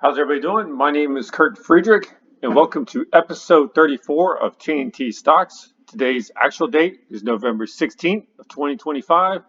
How's everybody doing? My name is Kurt Friedrich, and welcome to episode 34 of TNT Stocks. Today's actual date is November 16th of 2025,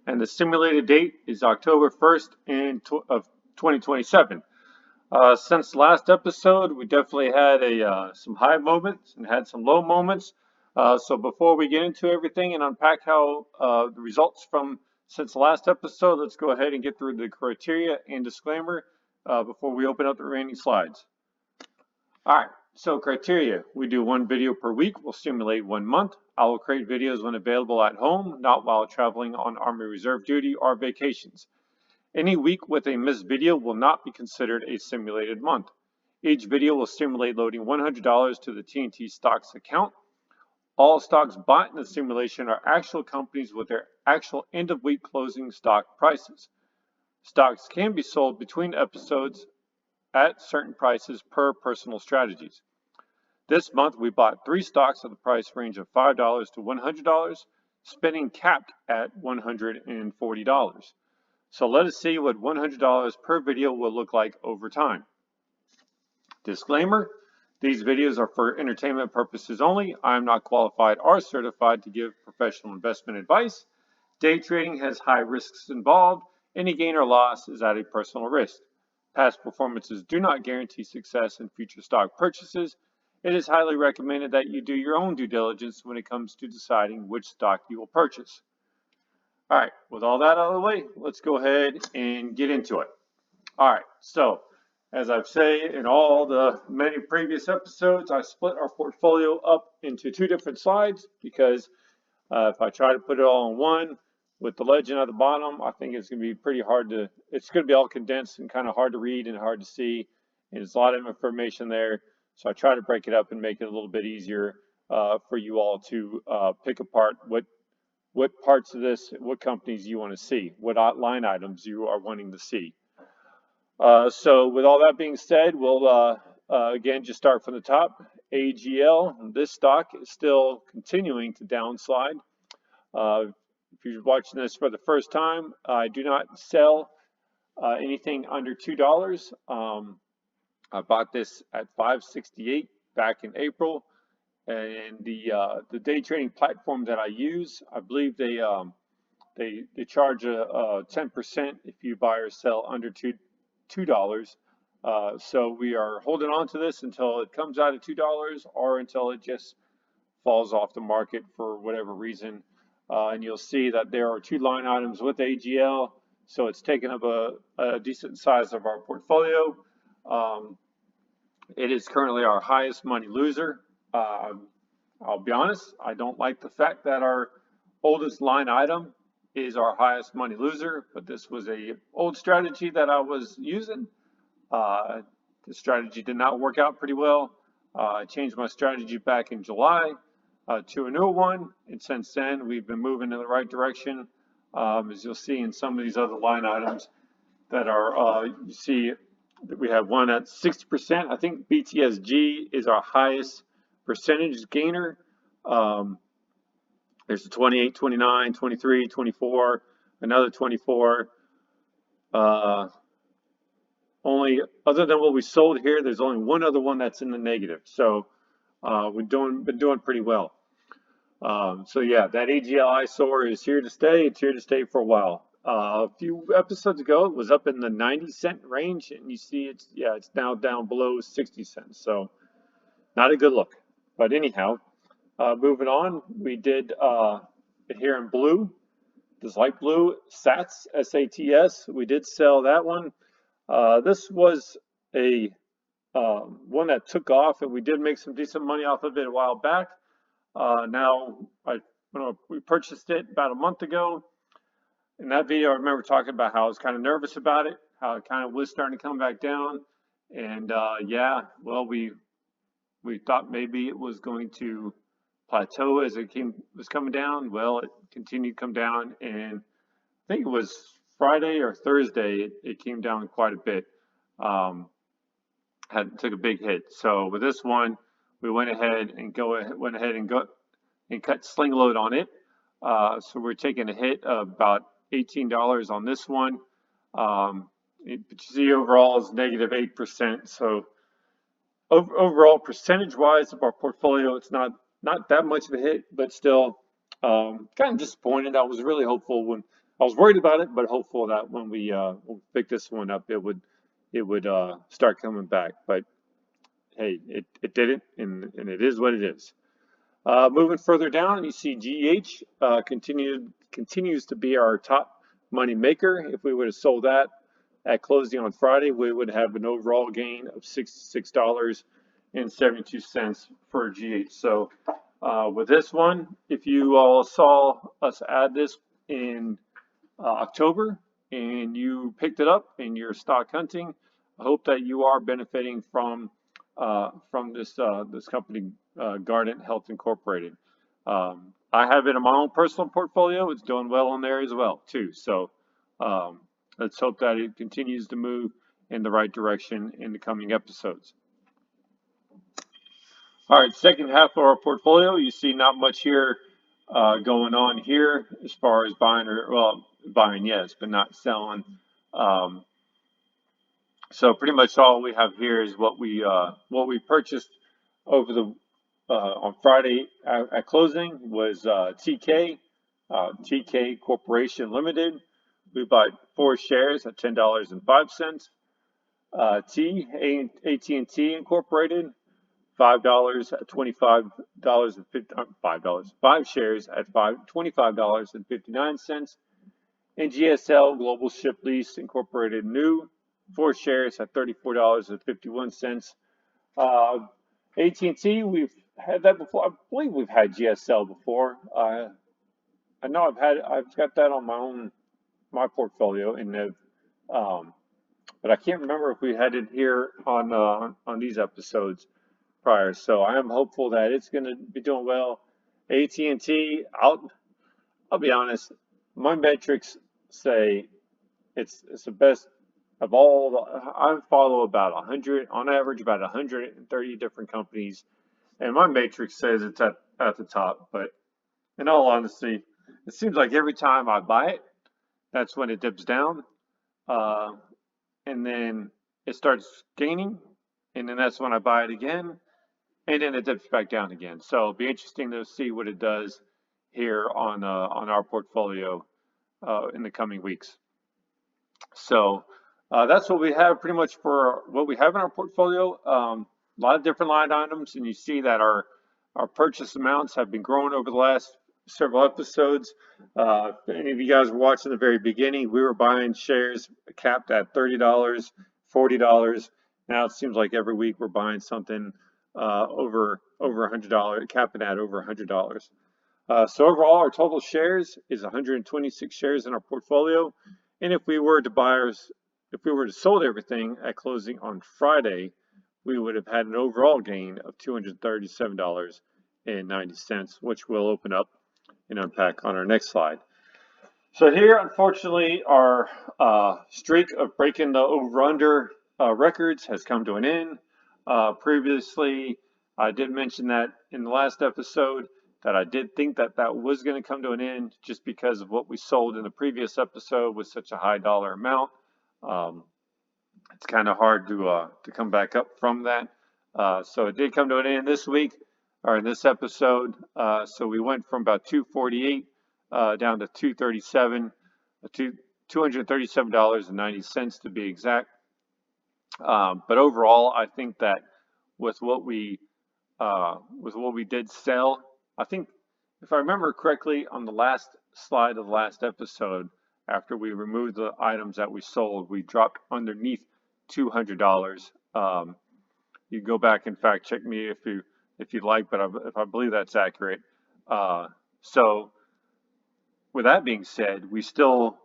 and the simulated date is October 1st of 2027. Since the last episode, we definitely had some high moments and had some low moments. So before we get into everything and unpack how the results from since the last episode, let's go ahead and get through the criteria and disclaimer before we open up the remaining slides. All right, so criteria. We do one video per week. We'll simulate 1 month. I will create videos when available at home, not while traveling on Army Reserve duty or vacations. Any week with a missed video will not be considered a simulated month. Each video will simulate loading $100 to the TNT Stocks account. All stocks bought in the simulation are actual companies with their actual end-of-week closing stock prices. Stocks can be sold between episodes at certain prices per personal strategies. This month we bought 3 stocks at the price range of $5 to $100, spending capped at $140. So let us see what $100 per video will look like over time. Disclaimer, these videos are for entertainment purposes only. I am not qualified or certified to give professional investment advice. Day trading has high risks involved. Any gain or loss is at a personal risk. Past performances do not guarantee success in future stock purchases. It is highly recommended that you do your own due diligence when it comes to deciding which stock you will purchase. All right, with all that out of the way, let's go ahead and get into it. All right, so as I've said in all the many previous episodes, I split our portfolio up into 2 different slides because if I try to put it all in one with the legend at the bottom, I think it's going to be pretty hard to, it's going to be all condensed and kind of hard to read and hard to see. And there's a lot of information there. So I try to break it up and make it a little bit easier for you all to pick apart what parts of this, what companies you want to see, what line items you are wanting to see. So with all that being said, we'll again just start from the top. AGL, this stock is still continuing to downslide. If you're watching this for the first time, I do not sell anything under $2. I bought this at $5.68 back in April, and the day trading platform that I use, I believe they charge a 10% if you buy or sell under $2. So we are holding on to this until it comes out of $2 or until it just falls off the market for whatever reason. And you'll see that there are 2 line items with AGL, so it's taken up a decent size of our portfolio. It is currently our highest money loser. I'll be honest, I don't like the fact that our oldest line item is our highest money loser, but this was a old strategy that I was using. The strategy did not work out pretty well. I changed my strategy back in July to a new one, and since then we've been moving in the right direction. As you'll see in some of these other line items that are, you see that we have one at 60%. I think BTSG is our highest percentage gainer. There's a 28, 29, 23, 24, another 24. Only other than what we sold here, there's only one other one that's in the negative. So we've been doing pretty well. So yeah, that AGL eyesore is here to stay. It's here to stay for a while. A few episodes ago, it was up in the 90-cent range, and you see it's now down below 60 cents. So not a good look. But anyhow, moving on, we did it here in blue, this light blue, SATS, SATS. We did sell that one. This was a one that took off, and we did make some decent money off of it a while back. Now, we purchased it about a month ago. In that video, I remember talking about how I was kind of nervous about it, how it kind of was starting to come back down. And yeah, well, we thought maybe it was going to plateau as it was coming down. Well, it continued to come down, and I think it was Friday or Thursday, it came down quite a bit. Took a big hit. So with this one, we went ahead and cut sling load on it. So we're taking a hit of about $18 on this one. But you see overall is negative 8%. So overall percentage wise of our portfolio, it's not that much of a hit, but still kind of disappointed. I was really hopeful when I was worried about it, but hopeful that when we pick this one up, it would start coming back. But hey, it didn't, and it is what it is. Moving further down, you see GH continues to be our top money maker. If we would have sold that at closing on Friday, we would have an overall gain of $66.72 for GH. So with this one, if you all saw us add this in October and you picked it up and you're stock hunting, I hope that you are benefiting from this company, Guardant Health Incorporated. I have it in my own personal portfolio. It's doing well on there as well too. So let's hope that it continues to move in the right direction in the coming episodes. All right, second half of our portfolio, you see not much here going on here as far as buying, yes, but not selling. So pretty much all we have here is what we purchased over the on Friday at closing was TK Corporation Limited. We bought 4 shares at $10.05. AT&T Incorporated, $5 at $25.50. 5 shares at $25.59. And GSL Global Ship Lease Incorporated New, 4 shares at $34.51. AT&T, we've had that before. I believe we've had GSL before. I know I've got that on my portfolio, and but I can't remember if we had it here on these episodes prior. So I am hopeful that it's going to be doing well. AT&T, I'll be honest, my metrics say it's the best of all. I follow about 100 on average, about 130 different companies, and my matrix says it's at the top. But in all honesty, it seems like every time I buy it, that's when it dips down, and then it starts gaining, and then that's when I buy it again, and then it dips back down again. So it'll be interesting to see what it does here on our portfolio in the coming weeks. So that's what we have pretty much for what we have in our portfolio. A lot of different line items, and you see that our purchase amounts have been growing over the last several episodes. If any of you guys were watching the very beginning, we were buying shares capped at $30, $40. Now it seems like every week we're buying something over $100, capping at over $100. So overall, our total shares is 126 shares in our portfolio. And if we were to sold everything at closing on Friday, we would have had an overall gain of $237.90, which we'll open up and unpack on our next slide. So here, unfortunately, our streak of breaking the over-under records has come to an end. Previously, I did mention that in the last episode that I did think that was going to come to an end just because of what we sold in the previous episode with such a high dollar amount. It's kind of hard to come back up from that. So it did come to an end this week, or in this episode. So we went from about 248 down to 237, $237.90 to be exact. But overall, I think that with what we did sell, I think if I remember correctly, on the last slide of the last episode, after we removed the items that we sold, we dropped underneath $200. You go back and fact check me if you'd like, but if I believe that's accurate. So with that being said, we still,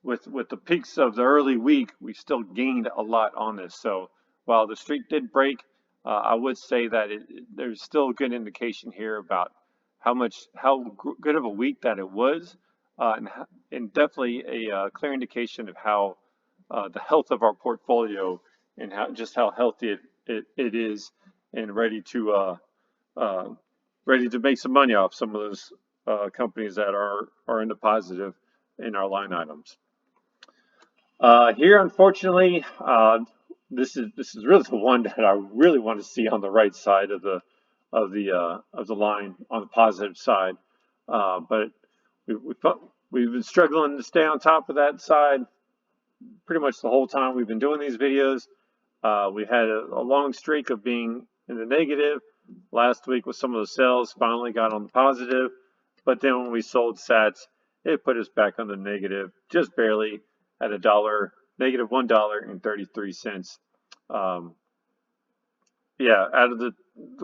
with the peaks of the early week, we still gained a lot on this. So while the streak did break, I would say that there's still a good indication here about how good of a week that it was, and definitely a clear indication of how the health of our portfolio and how healthy it is, and ready to make some money off some of those companies that are in the positive in our line items. Here, unfortunately, this is really the one that I really want to see on the right side of the line on the positive side. But we've been struggling to stay on top of that side pretty much the whole time we've been doing these videos. We had a long streak of being in the negative. Last week with some of the sales, finally got on the positive. But then when we sold Sats, it put us back on the negative, just barely at negative $1.33. Um, yeah, out of the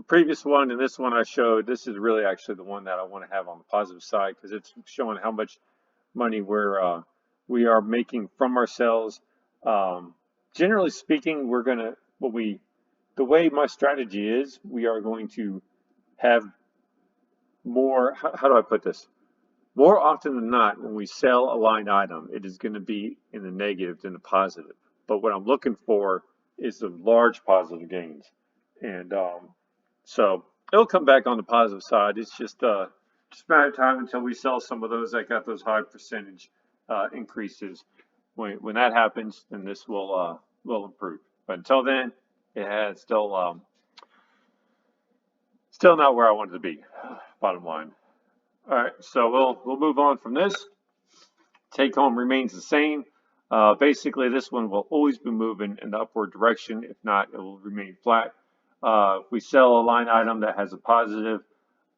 previous one and this one I showed, this is really actually the one that I want to have on the positive side because it's showing how much money we are making from our sales. Um, Generally speaking, we're gonna what we the way my strategy is, we are going to have more. How do I put this? More often than not, when we sell a line item, it is going to be in the negative than the positive. But what I'm looking for is the large positive gains, and so it'll come back on the positive side. It's just a matter of time until we sell some of those that got those high percentage increases. When that happens, then this will improve. But until then, it has still not where I wanted to be. Bottom line. All right, so we'll move on from this. Take home remains the same. Basically, this one will always be moving in the upward direction. If not, it will remain flat. If we sell a line item that has a positive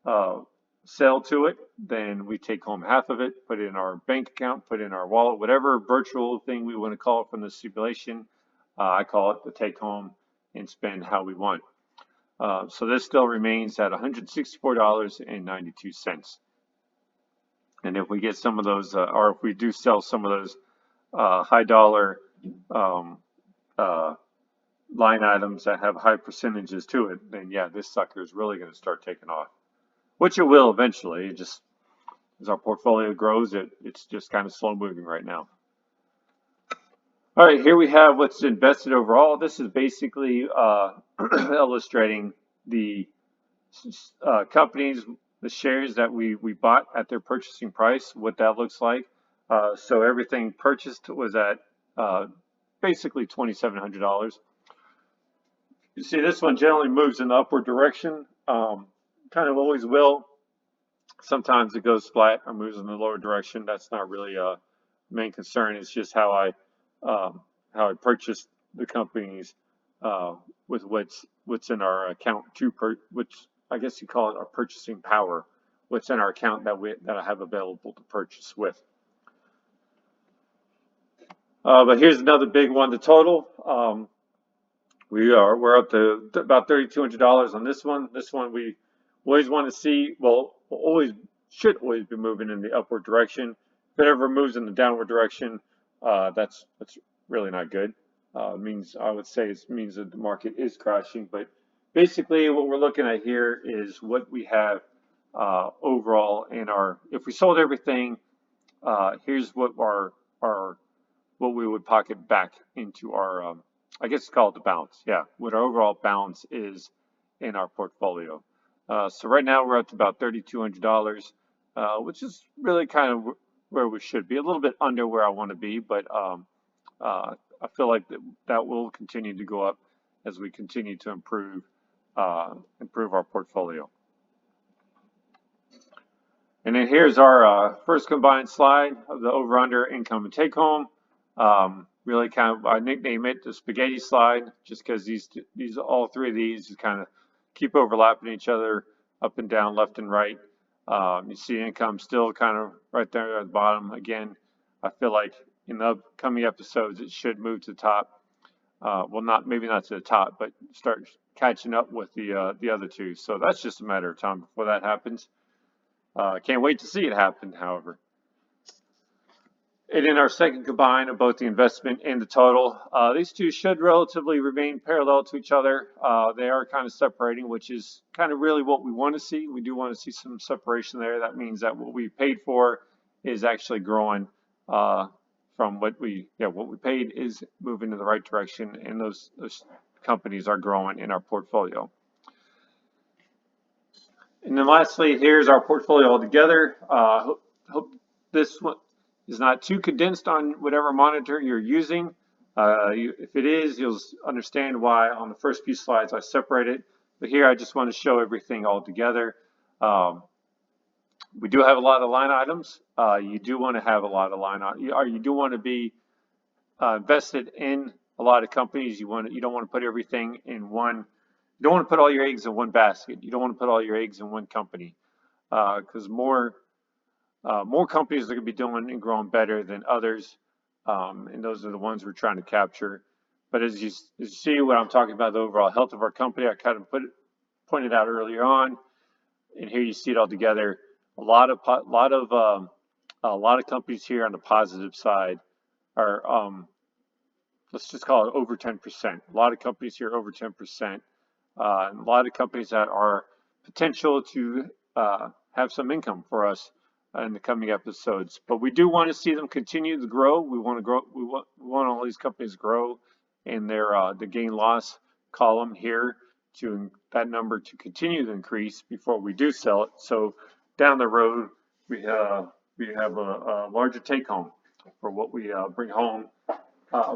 uh, sale to it, then we take home half of it, put it in our bank account, put it in our wallet, whatever virtual thing we want to call it from the simulation. I call it the take home and spend how we want. So this still remains at $164.92. And if we get some of those, or if we do sell some of those high dollar um, uh, line items that have high percentages to it, then yeah, this sucker is really going to start taking off, which it will eventually. It just as our portfolio grows, it's just kind of slow moving right now. All right, here we have what's invested overall. This is basically illustrating the companies, the shares that we bought at their purchasing price, what that looks like. So everything purchased was at basically $2,700. You see, this one generally moves in the upward direction, kind of always will. Sometimes it goes flat or moves in the lower direction. That's not really a main concern. It's just how I purchased the companies with what's in our account which I guess you call it our purchasing power. What's in our account that I have available to purchase with. But here's another big one. The total. We're up to about $3,200 on this one. This one we always want to see. Well, always should always be moving in the upward direction. If it ever moves in the downward direction, that's really not good. Means I would say it means that the market is crashing. But basically, what we're looking at here is what we have overall in our. If we sold everything, here's what our what we would pocket back into our. I guess it's called the balance. Yeah, what our overall balance is in our portfolio. So right now we're up to about $3,200, which is really kind of where we should be. A little bit under where I want to be, but I feel like that will continue to go up as we continue to improve our portfolio. And then here's our first combined slide of the over/under income and take home. Really kind of I nickname it the spaghetti slide just because these all three of these just kind of keep overlapping each other up and down, left and right. You see income still kind of right there at the bottom. Again, I feel like in the upcoming episodes it should move to the top. Well, maybe not to the top, but start catching up with the other two. So that's just a matter of time before that happens. Can't wait to see it happen, however. And in our second combine of both the investment and the total, these two should relatively remain parallel to each other. They are kind of separating, which is kind of really what we want to see. We do want to see some separation there. That means that what we paid for is actually growing from what we paid is moving in the right direction, and those companies are growing in our portfolio. And then lastly, here's our portfolio altogether. Hope this one. is not too condensed on whatever monitor you're using. If it is, you'll understand why on the first few slides I separate it. But here I just want to show everything all together. We do have a lot of line items. You do want to have a lot of line items. You do want to be invested in a lot of companies. You don't want to put everything in one. You don't want to put all your eggs in one basket. You don't want to put all your eggs in one company because more companies are going to be doing and growing better than others, and those are the ones we're trying to capture. But as you see, what I'm talking about, the overall health of our company, I kind of pointed out earlier on, and here you see it all together. A lot of companies here on the positive side are let's just call it over 10%. A lot of companies here over 10%. And a lot of companies that are potential to have some income for us in the coming episodes. But we do want to see them continue to grow. We want to grow. We want all these companies to grow in their the gain loss column here to that number to continue to increase before we do sell it. So down the road we have a larger take home for what we bring home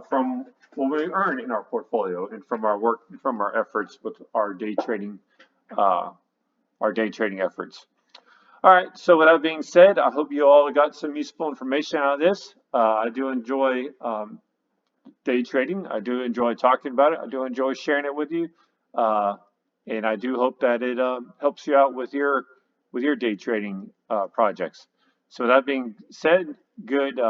from what we earn in our portfolio and from our work, from our efforts with our day trading efforts. All right. So with that being said, I hope you all got some useful information out of this. I do enjoy day trading. I do enjoy talking about it. I do enjoy sharing it with you, and I do hope that it helps you out with your day trading projects. So with that being said, good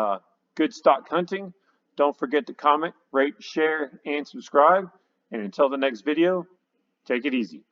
stock hunting. Don't forget to comment, rate, share, and subscribe. And until the next video, take it easy.